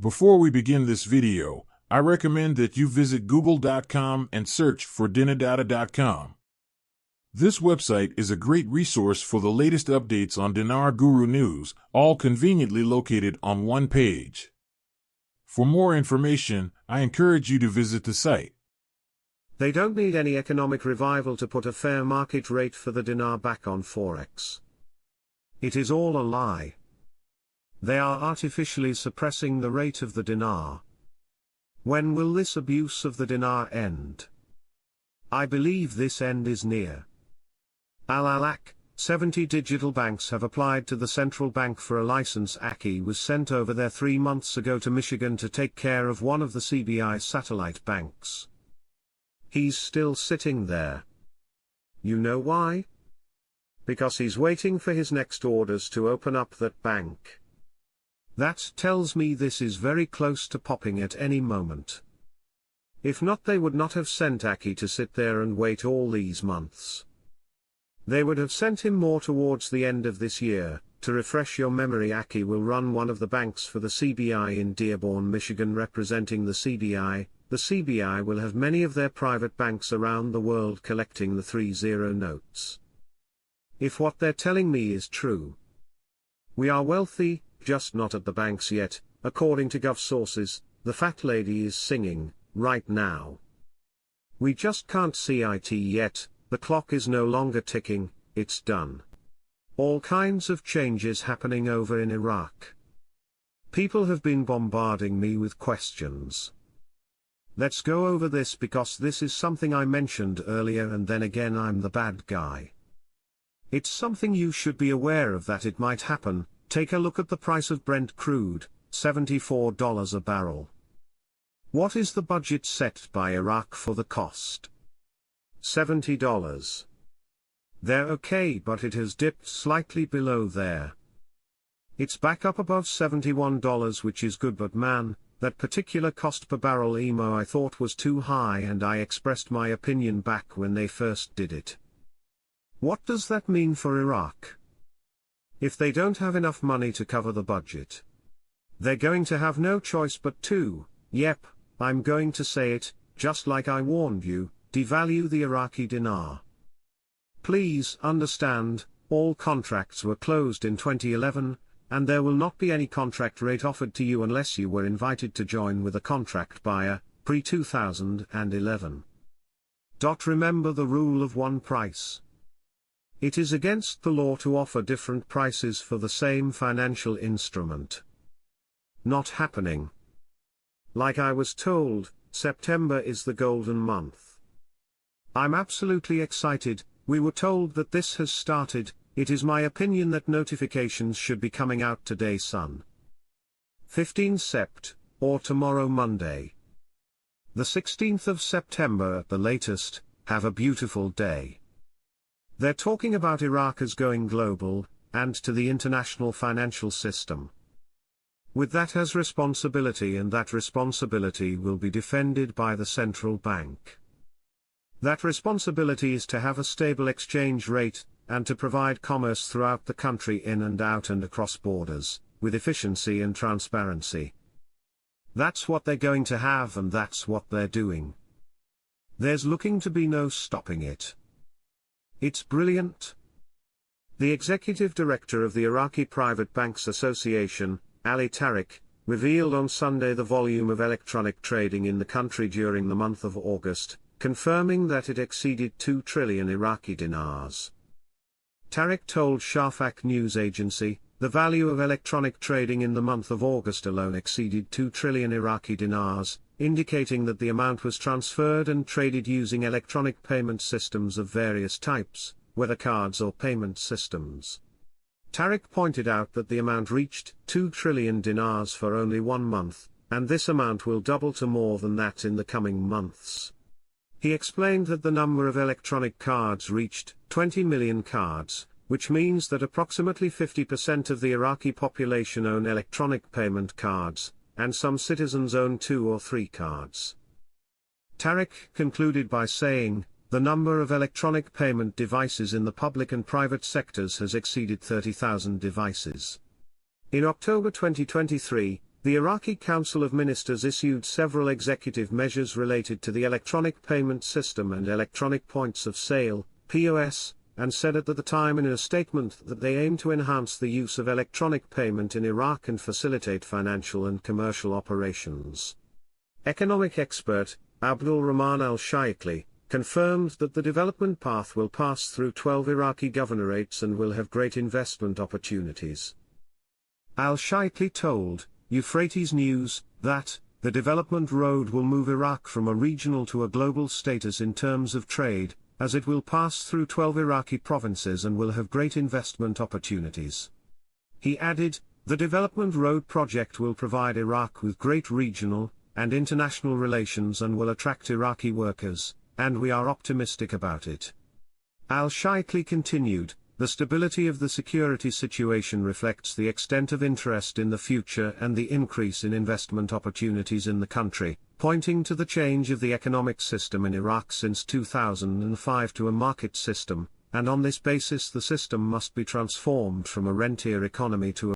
Before we begin this video, I recommend that you visit google.com and search for dinardata.com. This website is a great resource for the latest updates on Dinar Guru news, all conveniently located on one page. For more information, I encourage you to visit the site. They don't need any economic revival to put a fair market rate for the dinar back on Forex. It is all a lie. They are artificially suppressing the rate of the dinar. When will this abuse of the dinar end? I believe this end is near. Al-Alaq, 70 digital banks have applied to the central bank for a license. IQD was sent over there 3 months ago to Michigan to take care of one of the CBI satellite banks. He's still sitting there. You know why? Because he's waiting for his next orders to open up that bank. That tells me this is very close to popping at any moment. If not, they would not have sent IQD to sit there and wait all these months. They would have sent him more towards the end of this year. To refresh your memory, IQD will run one of the banks for the CBI in Dearborn, Michigan, representing the CBI. The CBI will have many of their private banks around the world collecting the 30 notes. If what they're telling me is true, we are wealthy, just not at the banks yet. According to Gov sources, the fat lady is singing, right now. We just can't see it yet. The clock is no longer ticking, it's done. All kinds of changes happening over in Iraq. People have been bombarding me with questions. Let's go over this because this is something I mentioned earlier and then again I'm the bad guy. It's something you should be aware of that it might happen. Take a look at the price of Brent crude, $74 a barrel. What is the budget set by Iraq for the cost? $70. They're okay, but it has dipped slightly below there. It's back up above $71, which is good, but man, that particular cost per barrel emo I thought was too high, and I expressed my opinion back when they first did it. What does that mean for Iraq? If they don't have enough money to cover the budget, they're going to have no choice but to, yep, I'm going to say it, just like I warned you, devalue the Iraqi dinar. Please understand, all contracts were closed in 2011, and there will not be any contract rate offered to you unless you were invited to join with a contract buyer, pre-2011. Remember the rule of one price. It is against the law to offer different prices for the same financial instrument. Not happening. Like I was told, September is the golden month. I'm absolutely excited. We were told that this has started. It is my opinion that notifications should be coming out today, son. 15 Sept, or tomorrow Monday. The 16th of September at the latest. Have a beautiful day. They're talking about Iraq as going global, and to the international financial system. With that has responsibility, and that responsibility will be defended by the central bank. That responsibility is to have a stable exchange rate, and to provide commerce throughout the country, in and out and across borders, with efficiency and transparency. That's what they're going to have, and that's what they're doing. There's looking to be no stopping it. It's brilliant. The executive director of the Iraqi Private Banks Association, Ali Tariq, revealed on Sunday the volume of electronic trading in the country during the month of August, confirming that it exceeded 2 trillion Iraqi dinars. Tariq told Shafaq news agency, the value of electronic trading in the month of August alone exceeded 2 trillion Iraqi dinars, indicating that the amount was transferred and traded using electronic payment systems of various types, whether cards or payment systems. Tariq pointed out that the amount reached 2 trillion dinars for only 1 month, and this amount will double to more than that in the coming months. He explained that the number of electronic cards reached 20 million cards, which means that approximately 50% of the Iraqi population own electronic payment cards, and some citizens own 2 or 3 cards. Tariq concluded by saying, the number of electronic payment devices in the public and private sectors has exceeded 30,000 devices. In October 2023, The Iraqi Council of Ministers issued several executive measures related to the electronic payment system and electronic points of sale, POS, and said at the time in a statement that they aim to enhance the use of electronic payment in Iraq and facilitate financial and commercial operations. Economic expert, Abdul Rahman al-Shaikli, confirmed that the development path will pass through 12 Iraqi governorates and will have great investment opportunities. Al-Shaikli told Euphrates News that the development road will move Iraq from a regional to a global status in terms of trade, as it will pass through 12 Iraqi provinces and will have great investment opportunities. He added, the development road project will provide Iraq with great regional and international relations and will attract Iraqi workers, and we are optimistic about it. Al-Shaikli continued, the stability of the security situation reflects the extent of interest in the future and the increase in investment opportunities in the country, pointing to the change of the economic system in Iraq since 2005 to a market system, and on this basis the system must be transformed from a rentier economy to a